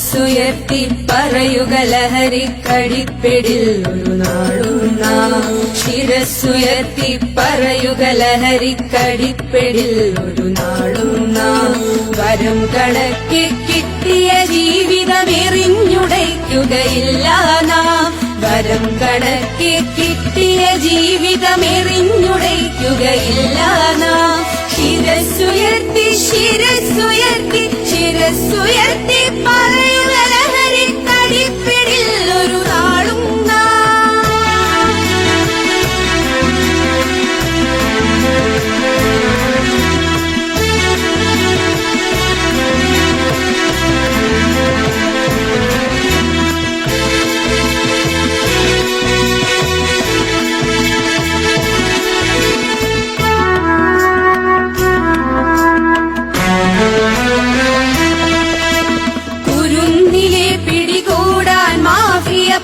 ശിരസ്സുയർത്തി പറയുക ലഹരിക്കടിപ്പിടിൽ ഒരു നാളും നാം. ശിരസ്സുയർത്തി പറയുക ലഹരിക്കടിപ്പിടിൽ ഒരു നാളും നാം. വരം കണക്കി കിട്ടിയ ജീവിതമെറിഞ്ഞുടയ്ക്കുകയില്ല നാം. വരം കണക്കി കിട്ടിയ ജീവിതമെറിഞ്ഞുടയ്ക്കുകയില്ല നാം. ശിരസ്സുയർത്തി ശിരസ്സുയർത്തി ശിരസ്സുയർത്തി പറയുക ലഹരിക്കടിപ്പിടിൽ ഒരു നാളും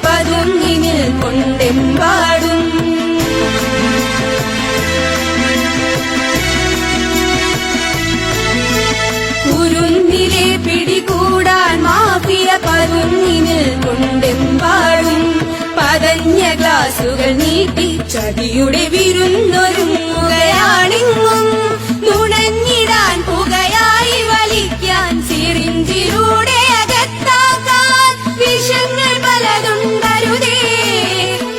പതുങ്ങിനിൽ കൊണ്ടെമ്പാടും. കുരുന്നിലെ പിടികൂടാൻ മാഫിയ പതുങ്ങിനിൽ കൊണ്ടെമ്പാടും. പതഞ്ഞ ഗ്ലാസുകൾ നീട്ടി ചതിയുടെ വിരുന്നൊരുങ്ങുകയാണിങ്ങും. നുണഞ്ഞിടാൻ പുകയായി വലിക്കാൻ സിറിഞ്ചിലൂടെ അകത്താക്കാൻ വിഷങ്ങൾ പലതുണ്ടരുതേ.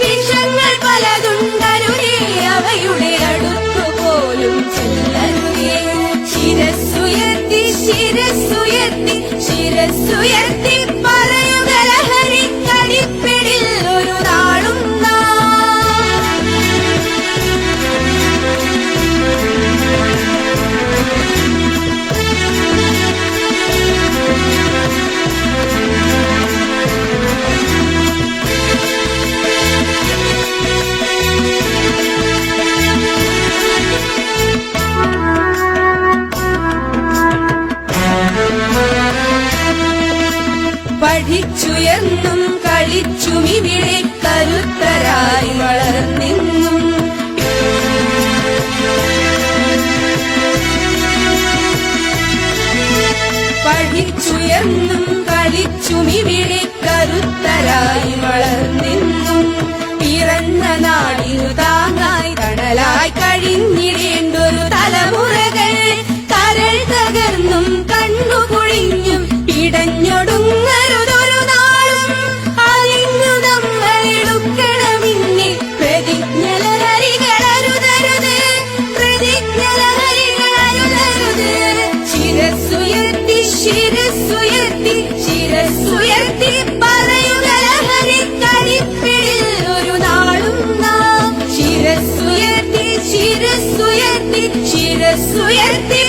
വിഷങ്ങൾ പലതുണ്ടരുതേ. അവയുടെ അടുത്തുപോലും ചെല്ലരുതേ. ശിരസ്സുയർത്തി ശിരസ്സുയർത്തി ശിരസ്സുയർത്തി പറയുക ലഹരിക്കടിപ്പിടിൽ ഒരു നാളും പഠിച്ചുയെന്നും കളിച്ചുമിവിടെ കരുത്തരായി വളർന്നെന്നും. പഠിച്ചുയെന്നും കളിച്ചുമിവിടെ കരുത്തരായി വളർന്നെന്നും. പിറന്ന നാടിനു താങ്ങായി തണലായി കഴിഞ്ഞിടേണ്ടൊരു തലമുറകൾ കരൾ തകർന്നും കണ്ണുകുഴിഞ്ഞും പിടഞ്ഞൊടുങ്ങരുതൊരു നാളും. അതിന്നു നമ്മളെടുക്കണമെന്നെ പ്രതിജ്ഞ ലഹരികളരുതരുത്. പ്രതിജ്ഞ ലഹരികളരുതരുത്. ശിരസ്സുയർത്തി ശിരസ്സുയർത്തി ശിരസ്സുയർത്തി പറയുക ലഹരിക്കടിപ്പിടിൽ ഒരു നാളും നാം. ശിരസ്സുയർത്തി ശിരസ്സുയർത്തി ശിരസ്സുയർത്തി